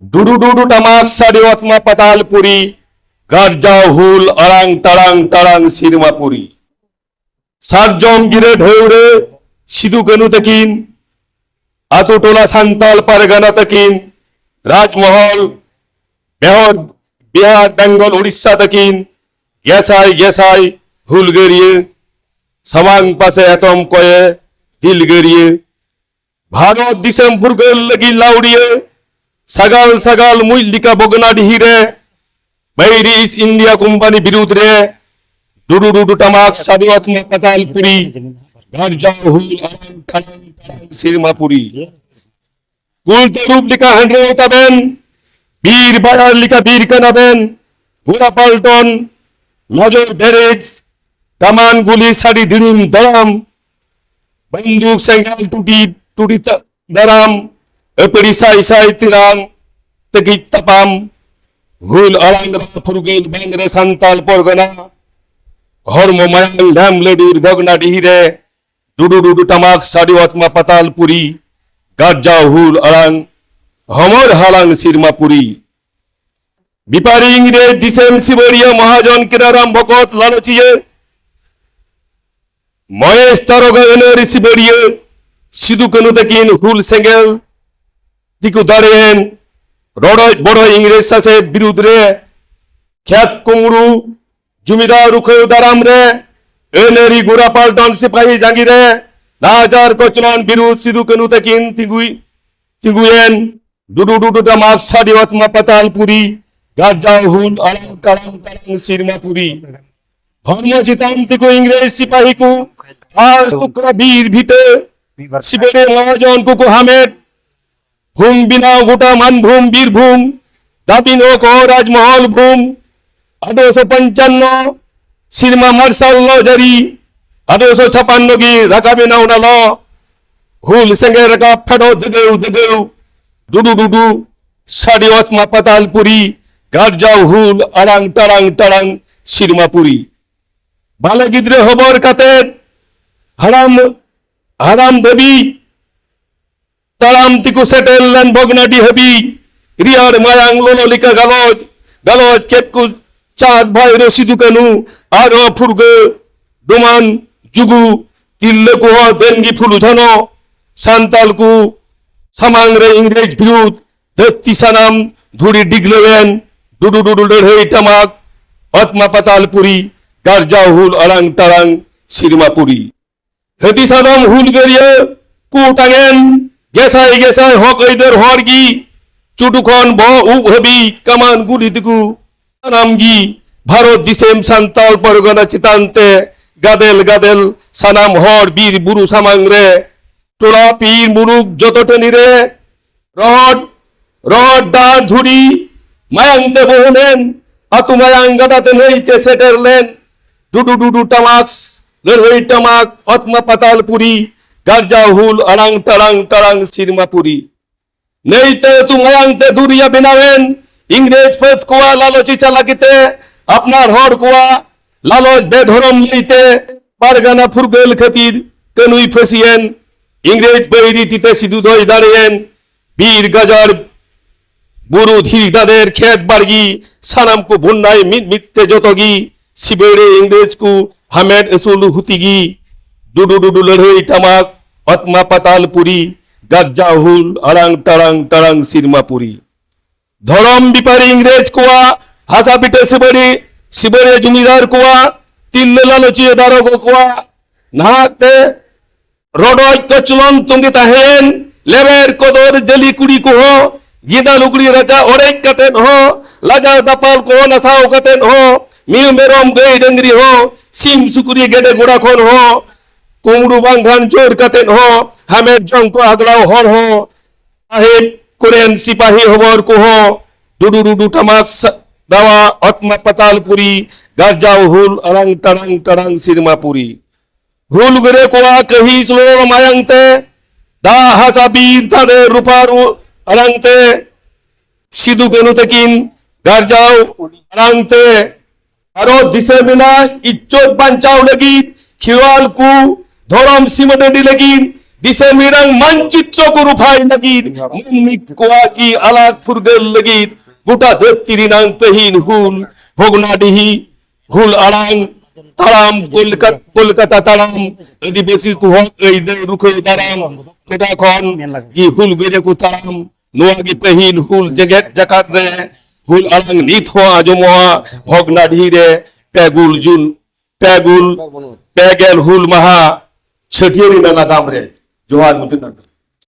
Dudu dudu tamak sadiwatma patalpuri, garjau hul arang tarang tarang sirmapuri. Sarjom gire dheure, sidu ganu takin, atutola santal pargana takin, Rajmahal, Bihar, Bengal, Odisha takin, gesai, hulgariye, samang pase atom koye, dilgariye, Bharat disem burgal lagi laudiye, sagal sagal muillika bognadi hire, Bairi East India Company birudre, dudu dudu tamak sadiwatma patalpuri, garjau hul arang tarang tarang sirmapuri. Kulta रूप लिखा hundred उताबेन, बीर बाजार लिखा बीर कनाबेन, बुरा पल्टन, नजर berries, कमान गुली sari दिलिम dram, बंदूक संगाल टूटी दराम, अपरी साई तिरांग, तकी तपाम, हुल अरंग फुरगेल बैंगरे संताल परगना, हर मोमायल लैम लडूर बगना डिहिरे, डुडू डुडू तमाक साड़ीवात्मा पतालपुरी, garjau hul arang homor halang sirmapuri. Bipari ingre disem sibaria mahajan kiraram bhokot lalochiye moyesh taroga eneri sibaria sidu kanu takin hul sengel tiku darien rodoi bodo ingres sase birudre khyat kumru jumidar rukhe daram re eneri gurapal don sipahi jangire Najar kochlan biru sidu kanu takin tinguyen dudu dudu tamak sadiwatma patalpuri garjau hul arang tarang tarang sirmapuri. Dharma chitam tiku ingres sipahi ku ar tukra bir bhite sibere mahajan kuku hamed bhum bina gota man bhum bir bhum dabin ok Rajmahal bhum 1855 sirma marsal jari 1856 की रकाबे ना उना लो हुल संगे रका फटो दगेउ दुडू दुडू साड़ीवात्मा पतालपुरी garjau hul arang tarang tarang sirmapuri. Bala gidre hobor katet haram debi taram tiku setel lan bognadi habi riyar mayang lolo lika galoj ketku chaat bhai rosidu kanu aro furge duman जुगु तिल्ले को देंगी फुलु धनो संताल को समांगरे इंग्रेज विरुद्ध धत्ती सनम धुरी डिगलेवेन दुडु दुडु लड़े टमाक आत्मा Patalpuri garjau hul arang tarang sirmapuri. Hati sadam hul geriye ku tangen gesai hok eider horgi चुटुखन ब उभबी कमान गुली दिगु नामगी भारत दिसेम संताल परगना चितांते গাদেল গাদেল সানাম হর বীর বুরু সামাংরে তোরা পীর মুরুক যতটনি রে রহট দা ধুরি মায়াংতে বহনেন আতু মায়াং গাদাতে নেইতে সেটেরলেন ডুডু ডুডু টামাক লড়ই টামাক আত্মা Patalpuri garjau hul arang tarang tarang sirmapuri. নেইতে তু মায়াংতে দুরিয়া বিনাবেন ইংরেজ ফেত কোয়া লালচি চালাকিতে আপনার হর কোয়া লালচ বেধরম লইতে পারগানা ফুরগেল খাতির কনুই ফসিয়েন ইংরেজ বৈরিতিতে সিধু দই দাঁড়িয়েন বীর গাজার বুরু ধীরদাদের খেত বার্গি সানামকু ভুন্নাই মিথ্যে যতগি সিবেড়ে ইংরেজকু হামেদ এসুলু হুতিগি ডুডু ডুডু লড়ই টামাক আত্মা Patalpuri garjau hul arang tarang tarang sirmapuri. ধরম বিপারি ইংরেজ কুয়া হাসা পিটে সিবরে জমিদার কুয়া তিল্লে লালচিয়ে দারোগ কুয়া নাহাতে রডয় কচলন তুঙ্গে তাহেন লেবের কদর জলি কুড়ি কুহ গিদা লুকড়ি রাজা ওরেক কাতেন হো লাজা দাপাল কুহ নাসাও কাতেন হো মিউ মেরম গই ডঙ্গরি হো সিম সুকুরি গেডে গোড়া খন হো কুমড়ু বাংঘান জোর কাতেন হো হামের জঙ্ক আগলাও হর হো আহেদ করেন সিপাহী হবর কুহ ডুডু ডুডু টামাক দাওয়া আত্মা Patalpuri garjau hul arang tarang tarang sirmapuri. Hul gere koa kahi slor mayangte da hasabir tade ruparu arangte sidu kanu takin garjau arangte aro disemina iccot bancau lagi khiwal ku dhorom simodedi lagi দিছে মিরাং মানচিত্র গুরু ভাই লাগির মুম্মি কোয়াগি আলাদ ফুরগেল লাগির গোটা ধরতিরি নাং পেহিন হুল ভগনাডিহি হুল আড়াং তারাম কলকাতা তারাম আদিবাসী কুহক এই যে রুখে তারাম এটা খন কি হুল গেজে কু তারাম নোয়াগি পেহিন হুল জেগেট জাকাত রে হুল আড়াং নিত হওয়া আজমোয়া ভগনাডিহি রে পেগুল জুন পেগুল পেগেল হুল মাহা छठियरी नाना दाम रे जोहार मुतिन